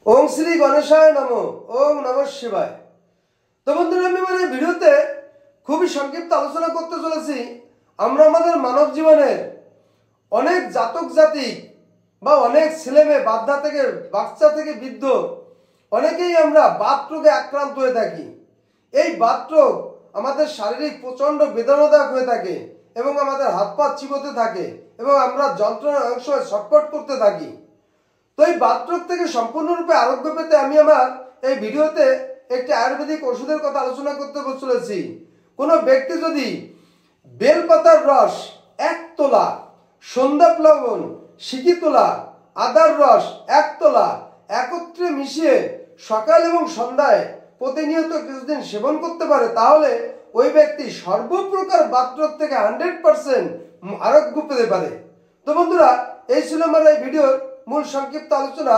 ओम श्री गणेशाय नमो। ओम नमः शिवाय। तो बंधुरा आमि भिडियोते खूबই সংক্ষিপ্ত আলোচনা করতে চলেছি আমরা আমাদের মানব জীবনের অনেক জাতক জাতিক বা অনেক ছেলে মেয়ে বাচ্চা থেকে বৃদ্ধ অনেকেই আমরা বাত রোগে আক্রান্ত হয়ে থাকি। এই বাত রোগ আমাদের শারীরিক প্রচন্ড বেদনাদায়ক হয়ে থাকে এবং আমাদের হাত পা চিবোতে থাকে এবং আমরা যন্ত্রণার অংশ ছটফট করতে থাকি। তো এই বাত রোগ থেকে সম্পূর্ণরূপে আরোগ্য পেতে আমি আমার এই ভিডিওতে একটি আয়ুর্বেদিক ওষুধের কথা আলোচনা করতে চলেছি। কোনো ব্যক্তি যদি বেলপাতার রস 1 তোলা, সন্ধ্যা প্লবন, শিকি তোলা, আদার রস 1 তোলা একত্রে মিশিয়ে সকাল এবং সন্ধ্যায় প্রতিনিয়ত কিছুদিন সেবন করতে পারে, তাহলে ওই ব্যক্তি সর্বপ্রকার বাত রোগ থেকে 100% আরোগ্য পেতে পারে। তো বন্ধুরা, এই ছিল আমার এই ভিডিওর মূল সংক্ষিপ্ত আলোচনা।